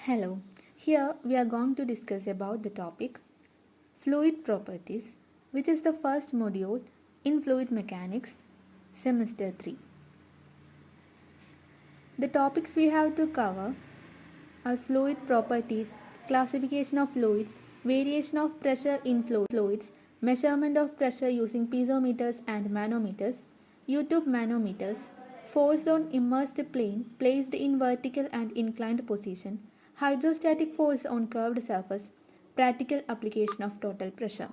Hello, here we are going to discuss about the topic fluid properties, which is the first module in fluid mechanics, semester 3. The topics we have to cover are fluid properties, classification of fluids, variation of pressure in fluids, measurement of pressure using piezometers and manometers, U-tube manometers, force on immersed plane placed in vertical and inclined position, hydrostatic force on curved surface, practical application of total pressure.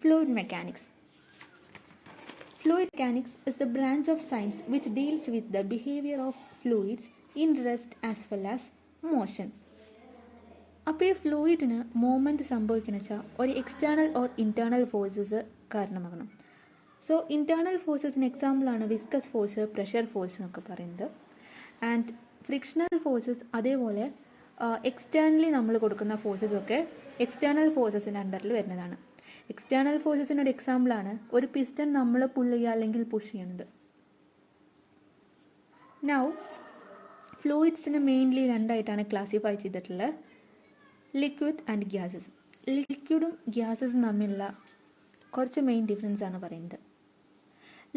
Fluid mechanics. Fluid mechanics is the branch of science which deals with the behavior of fluids in rest as well as motion. അപ്പോൾ ഈ ഫ്ലൂയിഡിന് movement സംഭവിക്കുന്ന വെച്ചാൽ ഒരു external or internal forces കാരണമാകണം. So internal ഫോഴ്സസിന് എക്സാമ്പിളാണ് viscous force, pressure force എന്നൊക്കെ പറയുന്നത്. ആൻഡ് ഫ്രിക്ഷണൽ ഫോഴ്സസ് അതേപോലെ എക്സ്റ്റേണലി നമ്മൾ കൊടുക്കുന്ന ഫോഴ്സസ് ഒക്കെ എക്സ്റ്റേണൽ ഫോഴ്സസിൻ്റെ അണ്ടറിൽ വരുന്നതാണ്. എക്സ്റ്റേണൽ ഫോഴ്സസിനൊരു എക്സാമ്പിളാണ് ഒരു പിസ്റ്റൺ നമ്മൾ പുള്ള് ചെയ്യുക അല്ലെങ്കിൽ പുഷ് ചെയ്യുന്നത്. നൗ ഫ്ലൂയിഡ്സിന് മെയിൻലി രണ്ടായിട്ടാണ് ക്ലാസിഫൈ ചെയ്തിട്ടുള്ളത്, ലിക്വിഡ് ആൻഡ് ഗ്യാസസ്. ലിക്വിഡും ഗ്യാസസും തമ്മിലുള്ള കുറച്ച് മെയിൻ ഡിഫറൻസ് ആണ് പറയുന്നത്.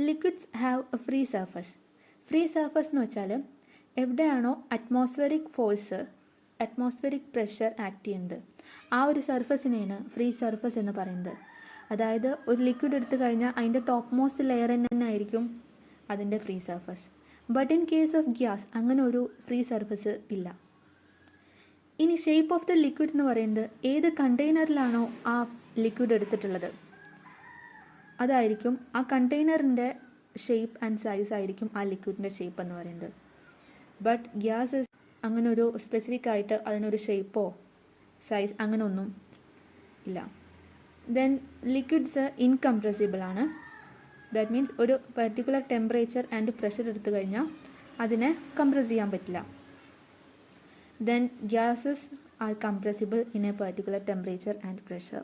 Liquids have A free surface. Free surface എന്ന് വെച്ചാൽ എവിടെയാണോ atmospheric force, atmospheric pressure act ചെയ്യുന്നത് ആ ഒരു സർഫസിനെയാണ് ഫ്രീ സർഫസ് എന്ന് പറയുന്നത്. അതായത് ഒരു ലിക്വിഡ് എടുത്തു കഴിഞ്ഞാൽ അതിൻ്റെ ടോപ്പ് മോസ്റ്റ് ലെയർ തന്നെ ആയിരിക്കും അതിൻ്റെ free surface. But in case of gas അങ്ങനെ ഒരു ഫ്രീ സർഫസ് ഇല്ല. ഇനി ഷേപ്പ് ഓഫ് ദ ലിക്വിഡ് എന്ന് പറയുന്നത് ഏത് കണ്ടെയ്നറിലാണോ ആ ലിക്വിഡ് എടുത്തിട്ടുള്ളത് അതായിരിക്കും ആ കണ്ടെയ്നറിൻ്റെ ഷേപ്പ് ആൻഡ് സൈസ് ആയിരിക്കും ആ ലിക്വിഡിൻ്റെ ഷേപ്പ് എന്ന് പറയുന്നത്. ബട്ട് ഗ്യാസ് അങ്ങനെ ഒരു സ്പെസിഫിക് ആയിട്ട് അതിനൊരു ഷേപ്പോ സൈസ് അങ്ങനെ ഒന്നും ഇല്ല. ദെൻ ലിക്വിഡ്സ് ഇൻകംപ്രസിബിൾ ആണ്. ദാറ്റ് മീൻസ് ഒരു പെർട്ടിക്കുലർ ടെമ്പറേച്ചർ ആൻഡ് പ്രഷർ എടുത്തു കഴിഞ്ഞാൽ അതിനെ കംപ്രസ് ചെയ്യാൻ പറ്റില്ല. Then gases R compressible in A particular temperature and pressure.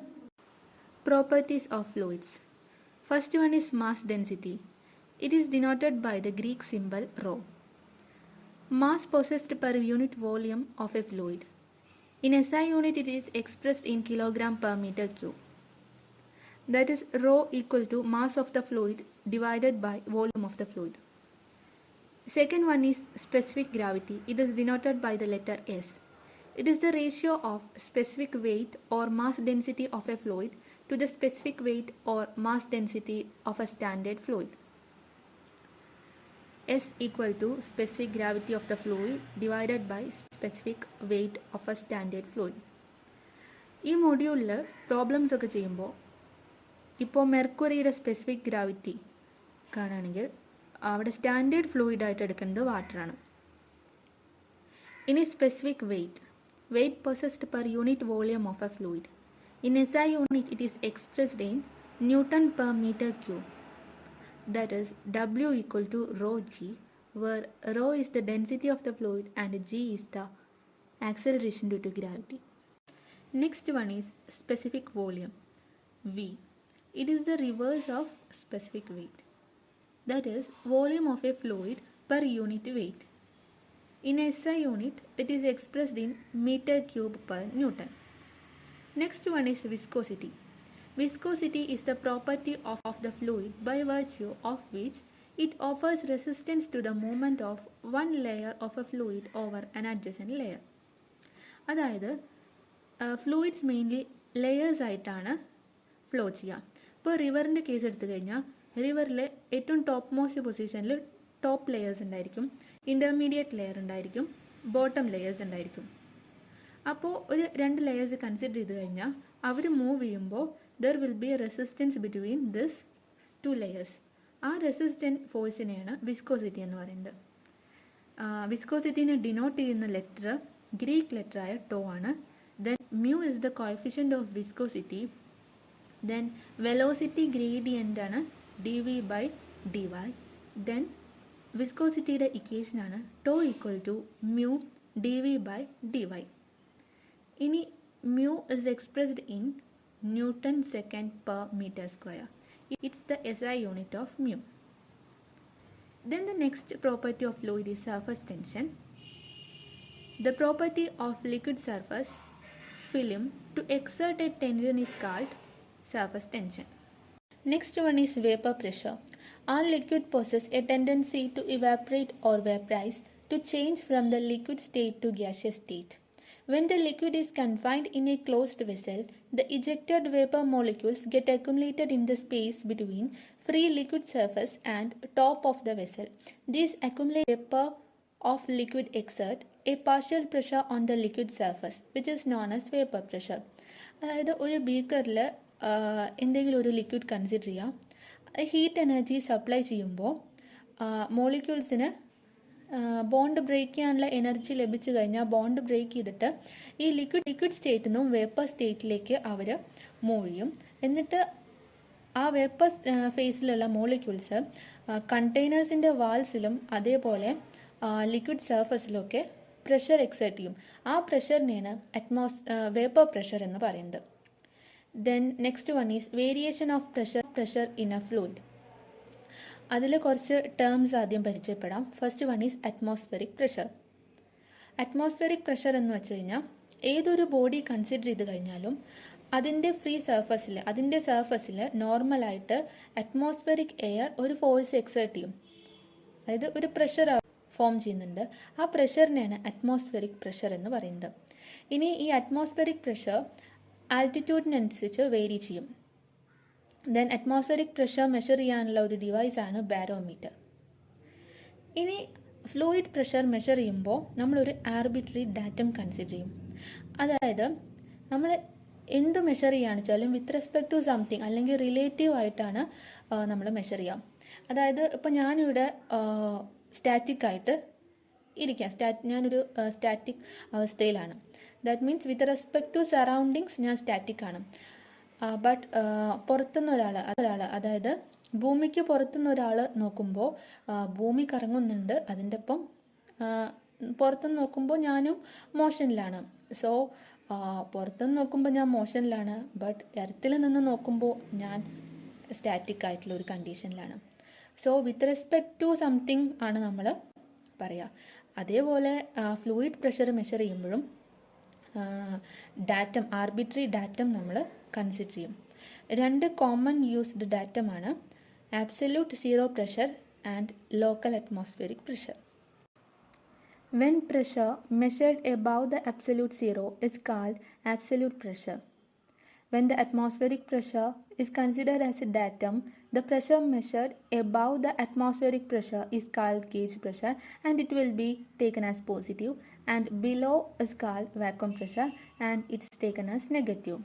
Properties of fluids. First one is mass density. It is denoted by the Greek symbol rho. Mass possessed per unit volume of a fluid. In SI unit it is expressed in kilogram per meter cube. That is rho equal to mass of the fluid divided by volume of the fluid. Second one is specific gravity. It is denoted by the letter S. It is the ratio of specific weight or mass density of a fluid to the specific weight or mass density of a standard fluid. S equal to specific gravity of the fluid divided by specific weight of a standard fluid. ഈ മൊഡ്യൂളിൽ problems ഒക്കെ ചെയ്യുമ്പോൾ ഇപ്പോൾ മെർക്കുറിയുടെ specific gravity കാണുകയാണെങ്കിൽ അവിടെ standard ഫ്ലൂയിഡായിട്ട് എടുക്കുന്നത് വാട്ടറാണ്. ഇനി specific weight possessed per unit volume of a fluid. In SI unit it is expressed in Newton per meter cube. That is W equal to rho G, where rho is the density of the fluid and G is the acceleration due to gravity. Next one is specific volume, V. It is the reverse of specific weight. That is volume of a fluid per unit weight. In SI unit it is expressed in meter cube per Newton. Next one is viscosity. Viscosity is the property of the fluid by virtue of which it offers resistance to the movement of one layer of a fluid over an adjacent layer. അതായത് fluids mainly layers ആയിട്ടാണ് flow ചെയ്യുക. ഇപ്പോൾ റിവറിൻ്റെ case എടുത്തു കഴിഞ്ഞാൽ റിവറിൽ ഏറ്റവും top most പൊസിഷനിൽ ടോപ്പ് ലെയേഴ്സ് ഉണ്ടായിരിക്കും, ഇൻ്റർമീഡിയറ്റ് ലെയർ ഉണ്ടായിരിക്കും, ബോട്ടം ലെയേഴ്സ് ഉണ്ടായിരിക്കും. അപ്പോൾ ഒരു രണ്ട് ലെയേഴ്സ് കൺസിഡർ ചെയ്ത് കഴിഞ്ഞാൽ അവർ മൂവ് ചെയ്യുമ്പോൾ there will be a resistance between this two layers. ആ റെസിസ്റ്റൻറ്റ് ഫോഴ്സിനെയാണ് വിസ്കോസിറ്റി എന്ന് പറയുന്നത്. വിസ്കോസിറ്റിനെ ഡിനോട്ട് ചെയ്യുന്ന ലെറ്റർ ഗ്രീക്ക് ലെറ്ററായ ടോ ആണ്. Then mu is the coefficient of viscosity. Then velocity gradient ആണ് dv/dy. ദെൻ വിസ്കോസിറ്റിയുടെ ഇക്വേഷനാണ് tau equal to mu dv/dy. ഇനി mu is expressed in Newton second per meter square. It's the SI unit of mu. Then the next property of fluid is surface tension. The property of liquid surface film to exert a tension is called surface tension. Next one is vapor pressure. All liquid possess a tendency to evaporate or vaporize, to change from the liquid state to gaseous state. When the liquid is confined in a closed vessel, the ejected vapor molecules get accumulated in the space between free liquid surface and top of the vessel. These accumulated vapor of liquid exert a partial pressure on the liquid surface, which is known as vapor pressure. അതായത് ഒരു ബീക്കറിൽ എന്തെങ്കിലും ഒരു liquid consider ചെയ്യാം. Heat energy supply ചെയ്യുമ്പോൾ മോളിക്യൂൾസിന് bond break ചെയ്യാനുള്ള energy ലഭിച്ചു കഴിഞ്ഞാൽ bond break ചെയ്തിട്ട് ഈ ലിക്വിഡ് സ്റ്റേറ്റിൽ നിന്നും വേപ്പർ സ്റ്റേറ്റിലേക്ക് അവർ മൂവ് ചെയ്യും. എന്നിട്ട് ആ വേപ്പർ ഫേസിലുള്ള മോളിക്യൂൾസ് കണ്ടെയ്നേഴ്സിൻ്റെ വാൾസിലും അതേപോലെ ലിക്വിഡ് സർഫസിലൊക്കെ പ്രഷർ എക്സേർട്ട് ചെയ്യും. ആ പ്രഷറിനെയാണ് വേപ്പർ പ്രഷർ എന്ന് പറയുന്നത്. Then next one is variation of pressure in A fluid. അതിൽ കുറച്ച് ടേംസ് ആദ്യം പരിചയപ്പെടാം. First one is atmospheric pressure. Atmospheric pressure എന്ന് വെച്ച് കഴിഞ്ഞാൽ ഏതൊരു ബോഡി കൺസിഡർ ചെയ്ത് കഴിഞ്ഞാലും അതിൻ്റെ സർഫസിൽ നോർമലായിട്ട് അറ്റ്മോസ്ഫെറിക് എയർ ഒരു ഫോഴ്സ് എക്സേർട്ട് ചെയ്യും. അതായത് ഒരു പ്രഷർ ഫോം ചെയ്യുന്നുണ്ട്. ആ പ്രഷറിനെയാണ് അറ്റ്മോസ്ഫെറിക് പ്രഷർ എന്ന് പറയുന്നത്. ഇനി ഈ അറ്റ്മോസ്ഫെറിക് പ്രഷർ ആൾട്ടിറ്റ്യൂഡിനനുസരിച്ച് വേരി ചെയ്യും. ദെൻ അറ്റ്മോസ്ഫെറിക് പ്രഷർ മെഷർ ചെയ്യാനുള്ള ഒരു ഡിവൈസാണ് ബാരോമീറ്റർ. ഇനി ഫ്ലൂയിഡ് പ്രഷർ മെഷർ ചെയ്യുമ്പോൾ നമ്മളൊരു ആർബിട്രറി ഡാറ്റം കൺസിഡർ ചെയ്യും. അതായത് നമ്മൾ എന്ത് മെഷർ ചെയ്യുകയാണെന്ന് വെച്ചാലും വിത്ത് റെസ്പെക്ട് ടു സംതിങ് അല്ലെങ്കിൽ റിലേറ്റീവ് ആയിട്ടാണ് നമ്മൾ മെഷർ ചെയ്യാം. അതായത് ഇപ്പോൾ ഞാനിവിടെ സ്റ്റാറ്റിക് ആയിട്ട് ഇരിക്കാം, ഞാനൊരു സ്റ്റാറ്റിക് അവസ്ഥയിലാണ്. That means with respect to surroundings ഞാൻ സ്റ്റാറ്റിക് ആണ്. ബട്ട് പുറത്തുനിന്ന് ഒരാൾ അതായത് ഭൂമിക്ക് പുറത്തുനിന്ന് ഒരാൾ നോക്കുമ്പോൾ ഭൂമി കറങ്ങുന്നുണ്ട്, അതിൻ്റെ ഒപ്പം പുറത്തുനിന്ന് നോക്കുമ്പോൾ ഞാനും മോഷനിലാണ്. സോ പുറത്തുനിന്ന് നോക്കുമ്പോൾ ഞാൻ മോഷനിലാണ്, ബട്ട് എർത്തിൽ നിന്ന് നോക്കുമ്പോൾ ഞാൻ സ്റ്റാറ്റിക് ആയിട്ടുള്ള ഒരു കണ്ടീഷനിലാണ്. So with respect to something ആണ് നമ്മൾ പറയുക. അതേപോലെ ഫ്ലൂയിഡ് പ്രഷർ മെഷർ ചെയ്യുമ്പോഴും ഡാറ്റം ആർബിട്രറി ഡാറ്റം നമ്മൾ കൺസിഡർ ചെയ്യും. രണ്ട് കോമൺ യൂസ്ഡ് ഡാറ്റമാണ് absolute zero pressure and local atmospheric pressure. When pressure measured above the absolute zero is called absolute pressure. When the atmospheric pressure is considered as a datum, the pressure measured above the atmospheric pressure is called gauge pressure and it will be taken as positive, and below is called vacuum pressure and it's taken as negative.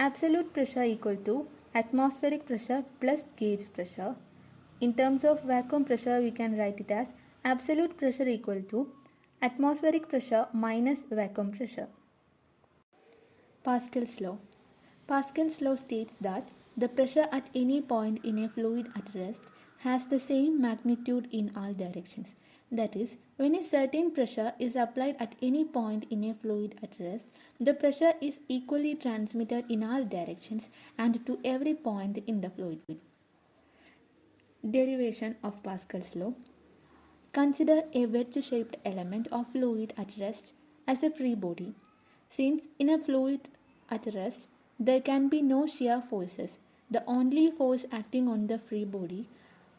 Absolute pressure equal to atmospheric pressure plus gauge pressure. In terms of vacuum pressure, we can write it as absolute pressure equal to atmospheric pressure minus vacuum pressure. Pascal's law. Pascal's law states that the pressure at any point in a fluid at rest has the same magnitude in all directions. That is, when a certain pressure is applied at any point in a fluid at rest, the pressure is equally transmitted in all directions and to every point in the fluid. Derivation of Pascal's law. Consider a wedge-shaped element of fluid at rest as a free body. Since in a fluid at rest, there can be no shear forces, the only force acting on the free body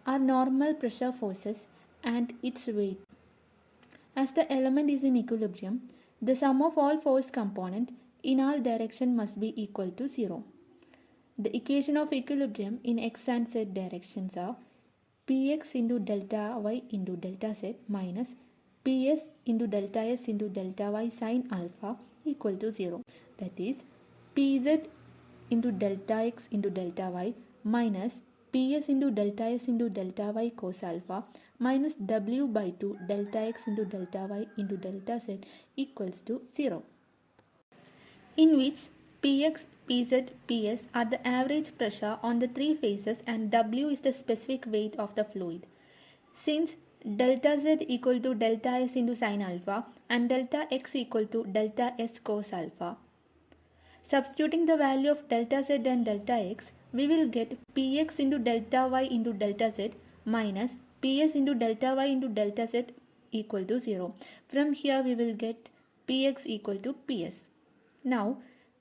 are normal pressure forces and its weight. As the element is in equilibrium, the sum of all force components in all directions must be equal to 0. The equation of equilibrium in x and z directions are px into delta y into delta z minus ps into delta s into delta y sine alpha equal to 0. That is pz into delta x into delta y minus ps into delta s into delta y cos alpha minus w by 2 delta x into delta y into delta z equals to 0. In which px, pz, ps are the average pressure on the three phases and w is the specific weight of the fluid. Since delta z equal to delta s into sine alpha and delta x equal to delta s cos alpha, substituting the value of delta z and delta x, we will get px into delta y into delta z minus ps into delta y into delta z equal to 0. From here we will get Px equal to Ps. Now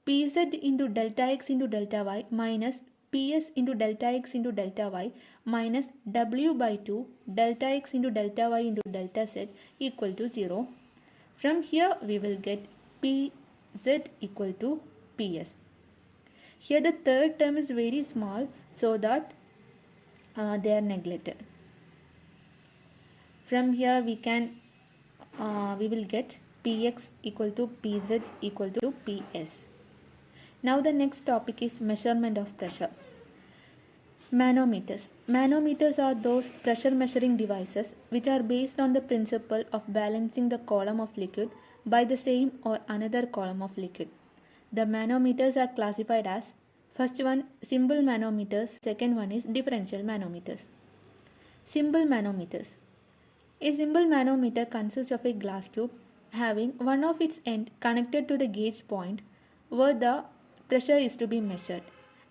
Pz into delta x into delta y minus Ps into delta x into delta y minus W by 2 delta x into delta y into delta z equal to 0. From here we will get Pz equal to Ps. Here the third term is very small, so that they are neglected. From here we will get Px equal to Pz equal to Ps. Now the next topic is measurement of pressure. Manometers. Manometers are those pressure measuring devices which are based on the principle of balancing the column of liquid by the same or another column of liquid. The manometers are classified as: first one, simple manometers; second one is differential manometers. Simple manometers. A simple manometer consists of a glass tube having one of its ends connected to the gauge point where the pressure is to be measured,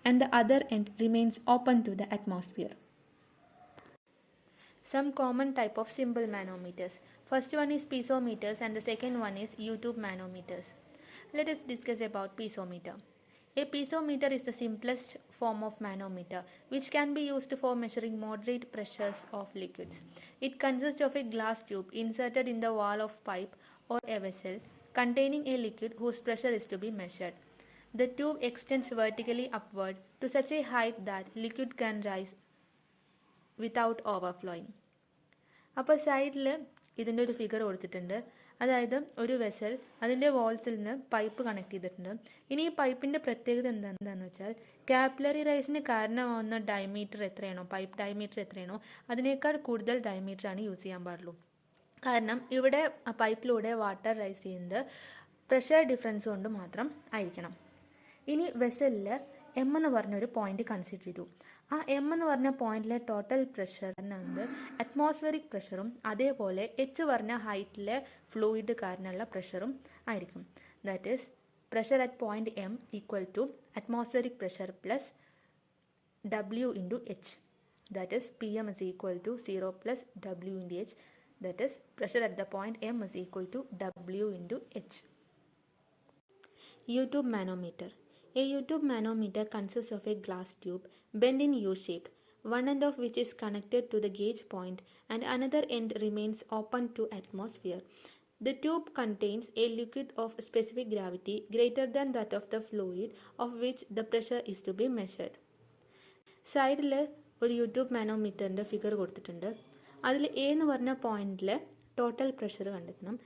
and the other end remains open to the atmosphere. Some common type of simple manometers. First one is piezometers and the second one is U-tube manometers. Let us discuss about piezometer. A piezometer is the simplest form of manometer which can be used for measuring moderate pressures of liquids. It consists of a glass tube inserted in the wall of pipe or a vessel containing a liquid whose pressure is to be measured. The tube extends vertically upward to such a height that liquid can rise without overflowing. അപ്പോൾ സൈഡിൽ ഇതിൻ്റെ ഒരു figure കൊടുത്തിട്ടുണ്ട്. അതായത് ഒരു vessel അതിൻ്റെ വാൾസിൽ നിന്ന് pipe connect ചെയ്തിട്ടുണ്ട്. ഇനി ഈ പൈപ്പിൻ്റെ പ്രത്യേകത എന്താണെന്ന് വെച്ചാൽ കാപ്പിലറി റൈസിന് കാരണമാവുന്ന ഡയമീറ്റർ എത്രയാണോ, പൈപ്പ് ഡയമീറ്റർ എത്രയാണോ അതിനേക്കാൾ കൂടുതൽ ഡയമീറ്ററാണ് യൂസ് ചെയ്യാൻ പാടുള്ളൂ. കാരണം ഇവിടെ പൈപ്പിലൂടെ വാട്ടർ റൈസ് ചെയ്യുന്നത് പ്രഷർ ഡിഫറൻസ് കൊണ്ട് മാത്രം ആയിരിക്കണം. ഇനി വെസലിൽ എം എന്ന് പറഞ്ഞൊരു പോയിന്റ് കൺസിഡർ ചെയ്തു. ആ എം എന്ന് പറഞ്ഞ പോയിന്റിലെ ടോട്ടൽ പ്രഷർ എന്നത് അറ്റ്മോസ്ഫിയറിക് പ്രഷറും അതേപോലെ എച്ച് പറഞ്ഞ ഹൈറ്റിലെ ഫ്ലൂയിഡ് കാരണമുള്ള പ്രഷറും ആയിരിക്കും. That is pressure at point M equal to atmospheric pressure plus W into H. That is P M is equal to 0 plus W into H. That is pressure at the point M is equal to W into H. U-tube manometer. A U-tube manometer consists of a glass tube bent in U-shape, one end of which is connected to the gauge point and another end remains open to atmosphere. The tube contains a liquid of specific gravity greater than that of the fluid of which the pressure is to be measured. സൈഡിൽ ഒരു YouTube മാനോമീറ്ററിൻ്റെ figure കൊടുത്തിട്ടുണ്ട്. അതിൽ A എന്ന് പറഞ്ഞ പോയിന്റിൽ total pressure കണ്ടെത്തണം.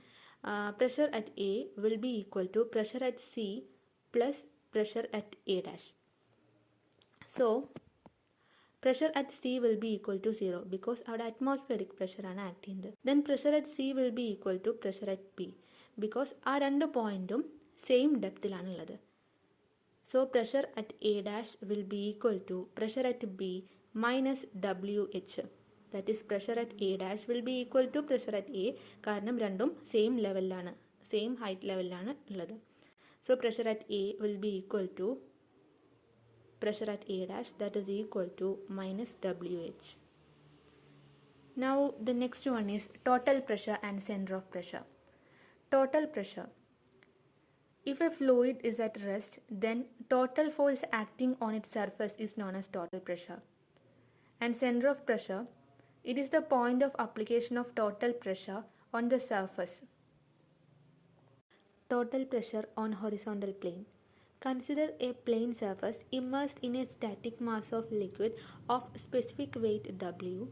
Pressure at A will be equal to pressure at C plus pressure at A dash. So pressure at C will be equal to 0 because our atmospheric pressure ആണ് act ചെയ്യുന്നത്. Then pressure at C will be equal to pressure at B because ആ രണ്ട് പോയിന്റും same ഡെപ്തിലാണുള്ളത്. So pressure at A dash will be equal to pressure at B minus WH. That is pressure at A dash will be equal to pressure at A കാരണം രണ്ടും same ലെവലിലാണ്, same height ലെവലിലാണ് ഉള്ളത്. So pressure at A will be equal to pressure at A dash, that is equal to minus WH. Now the next one is total pressure and center of pressure. Total pressure. If a fluid is at rest, then total force acting on its surface is known as total pressure. And center of pressure, it is the point of application of total pressure on the surface. Total pressure on horizontal plane. Consider a plane surface immersed in a static mass of liquid of specific weight W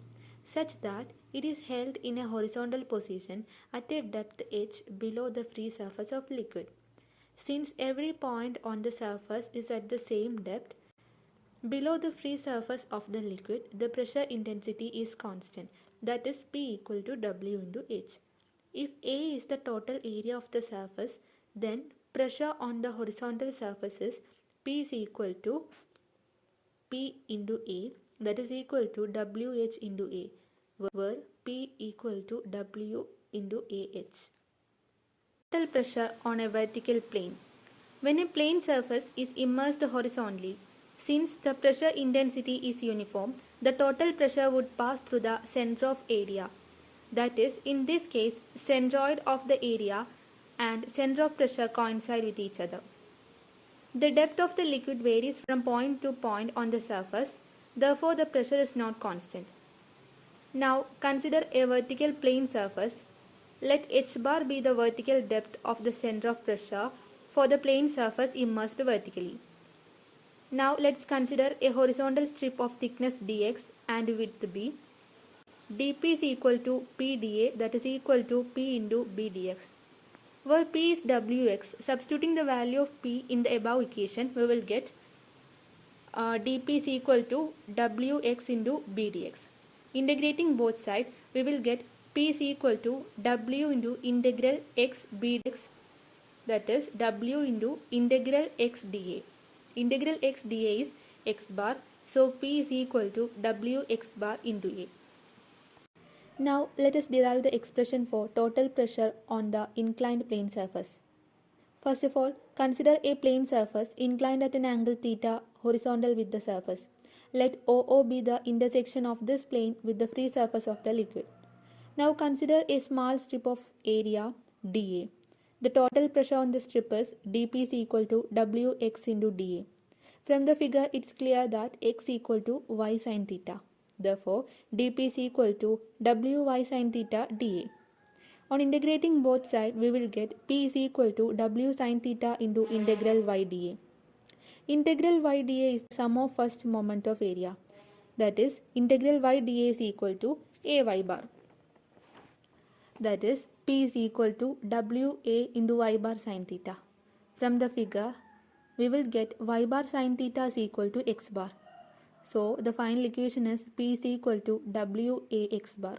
such that it is held in a horizontal position at a depth h below the free surface of liquid. Since every point on the surface is at the same depth, below the free surface of the liquid, the pressure intensity is constant, that is P equal to W into H. If A is the total area of the surface, then pressure on the horizontal surface is P is equal to P into A, that is equal to WH into A, where P equal to W into AH. Total pressure on a vertical plane. When a plane surface is immersed horizontally, since the pressure intensity is uniform, the total pressure would pass through the center of area. That is, in this case, centroid of the area and center of pressure coincide with each other. The depth of the liquid varies from point to point on the surface, therefore the pressure is not constant. Now consider a vertical plane surface. Let h bar be the vertical depth of the center of pressure for the plane surface immersed vertically. Now let's consider a horizontal strip of thickness dx and width b. dp is equal to p dA, that is equal to p into b dx. Where p is wx, substituting the value of p in the above equation, we will get dp is equal to wx into b dx. Integrating both sides, we will get p is equal to w into integral x b dx, that is w into integral x dA. Integral x dA is x bar, so p is equal to w x bar into a. Now let us derive the expression for total pressure on the inclined plane surface. First of all, consider a plane surface inclined at an angle theta horizontal with the surface. Let OO be the intersection of this plane with the free surface of the liquid. Now consider a small strip of area dA. The total pressure on the strip is dP is equal to Wx into dA. From the figure, it's clear that x equal to y sin theta. Therefore, dP is equal to Wy sin theta dA. On integrating both sides, we will get P is equal to W sin theta into integral y dA. Integral y dA is the sum of first moment of area. That is, integral y dA is equal to Ay bar. That is, P is equal to Wa into y bar sin theta. From the figure, we will get y bar sin theta is equal to x bar. So, the final equation is P is equal to Wax bar.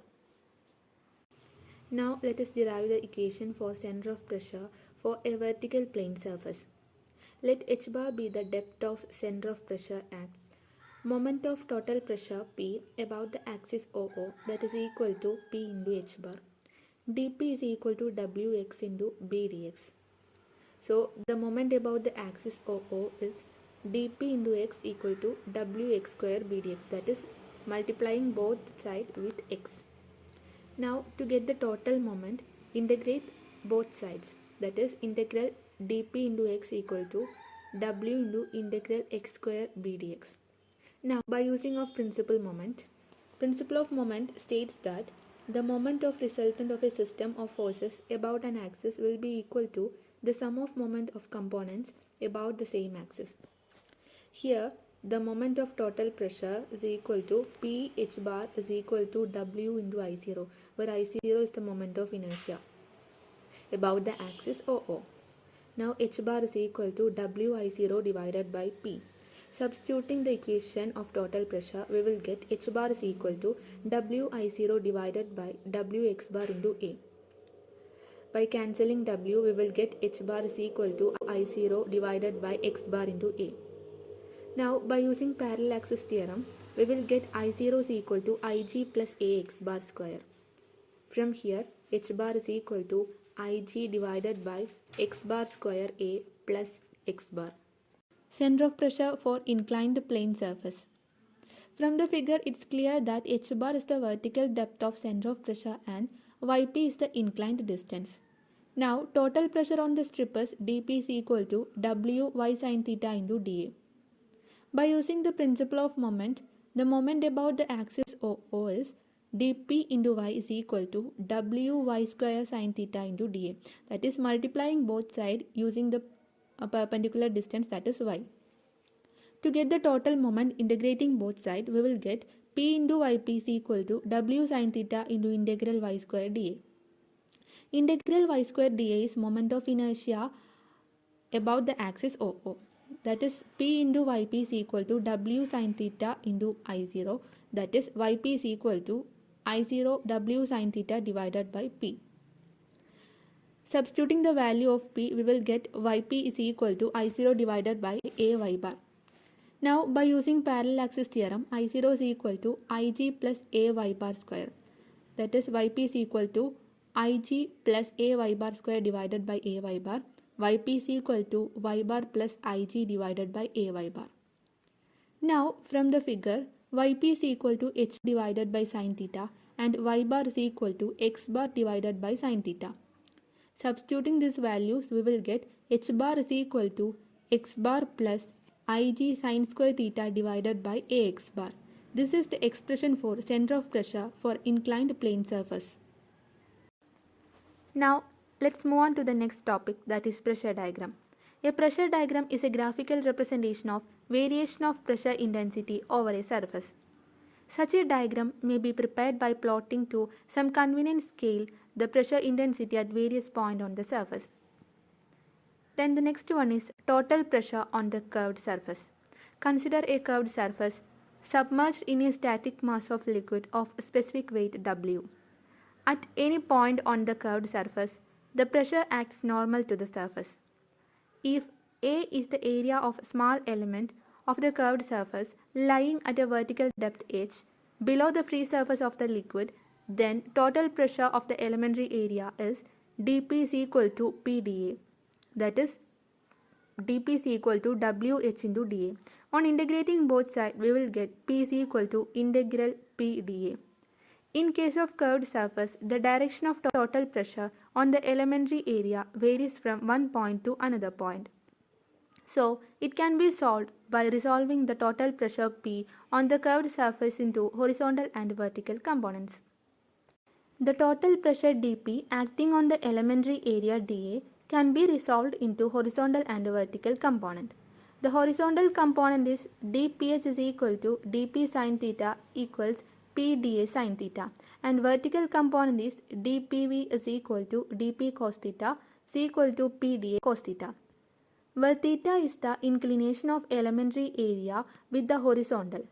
Now, let us derive the equation for center of pressure for a vertical plane surface. Let h bar be the depth of center of pressure x. Moment of total pressure P about the axis OO, that is equal to P into h bar. dP is equal to Wx into b dx. So, the moment about the axis OO is dP into x equal to Wx square b dx, that is multiplying both sides with x. Now to get the total moment, integrate both sides, that is integral dP into x equal to W into integral x square b dx. Now by using of principal of moment states that the moment of resultant of a system of forces about an axis will be equal to the sum of moment of components about the same axis. Here, the moment of total pressure is equal to P h bar is equal to W into I0, where I0 is the moment of inertia about the axis OO. Now, h bar is equal to Wi0 divided by P. Substituting the equation of total pressure, we will get h bar is equal to Wi0 divided by Wx bar into A. By cancelling W, we will get h bar is equal to I0 divided by x bar into A. Now, by using parallel axis theorem, we will get I0 is equal to Ig plus Ax bar square. From here, h bar is equal to Ig divided by x bar square A plus x bar. Center of pressure for inclined plane surface. From the figure, it's clear that h bar is the vertical depth of center of pressure and yp is the inclined distance. Now, total pressure on the strip is dP is equal to Wy sin theta into dA. By using the principle of moment, the moment about the axis OO is dP into y is equal to Wy square sin theta into dA. That is multiplying both sides using the perpendicular distance, that is y. To get the total moment integrating both sides, we will get P into yp is equal to W sin theta into integral y square dA. Integral y square dA is moment of inertia about the axis OO. That is P into yp is equal to W sin theta into I0. That is yp is equal to I0 W sin theta divided by P. Substituting the value of P, we will get yp is equal to I0 divided by Ay bar. Now by using parallel axis theorem, I0 is equal to Ig plus Ay bar square. That is yp is equal to Ig plus Ay bar square divided by Ay bar. Yp is equal to y bar plus Ig divided by Ay bar. Now from the figure, yp is equal to h divided by sin theta and y bar is equal to x bar divided by sin theta. Substituting these values, we will get h bar is equal to x bar plus ig sin square theta divided by ax bar. This is the expression for center of pressure for inclined plane surface. Now, let's move on to the next topic, that is pressure diagram. A pressure diagram is a graphical representation of variation of pressure intensity over a surface. Such a diagram may be prepared by plotting to some convenient scale the pressure intensity at various points on the surface. Then the next one is total pressure on the curved surface. Consider a curved surface submerged in a static mass of liquid of specific weight W. At any point on the curved surface, the pressure acts normal to the surface. If A is the area of small element of the curved surface lying at a vertical depth h below the free surface of the liquid, then total pressure of the elementary area is dP is equal to PdA. That is, dP is equal to WH into dA. On integrating both sides, we will get P is equal to integral P dA. In case of curved surface, the direction of total pressure on the elementary area varies from one point to another point. So, it can be solved by resolving the total pressure P on the curved surface into horizontal and vertical components. The total pressure dP acting on the elementary area dA can be resolved into horizontal and vertical component. The horizontal component is dph is equal to dP sin theta equals P dA sin theta, and vertical component is dPV is equal to dP cos theta is equal to P dA cos theta, where theta is the inclination of elementary area with the horizontal.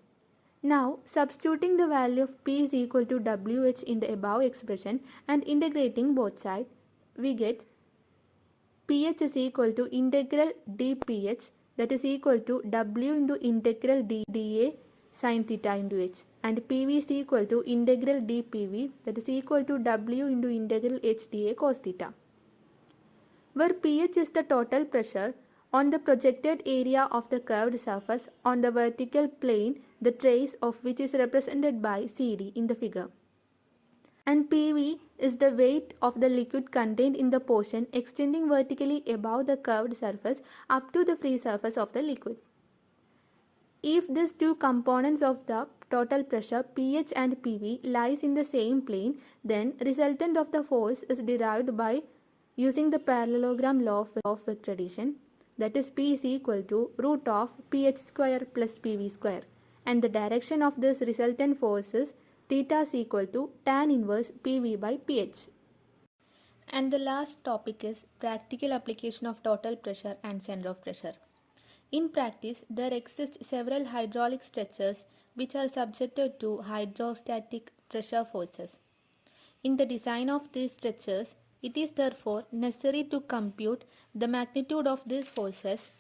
Now, substituting the value of P is equal to WH in the above expression and integrating both sides, we get PH is equal to integral dPH, that is equal to W into integral dA sin theta into H, and PV is equal to integral dPV, that is equal to W into integral H dA cos theta, where pH is the total pressure on the projected area of the curved surface on the vertical plane, the trace of which is represented by CD in the figure. And PV is the weight of the liquid contained in the portion extending vertically above the curved surface up to the free surface of the liquid. If these two components of the total pressure pH and PV lies in the same plane, then resultant of the force is derived by using the parallelogram law of vector addition, that is P is equal to root of pH square plus PV square, and the direction of this resultant force is theta is equal to tan inverse PV by pH. And the last topic is practical application of total pressure and center of pressure. In practice, there exist several hydraulic structures which are subjected to hydrostatic pressure forces. In the design of these structures, it is therefore necessary to compute the magnitude of these forces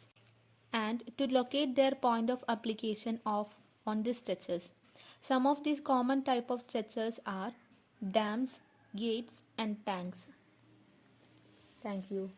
and to locate their point of application on these structures. Some of these common type of structures are dams, gates, and tanks. Thank you.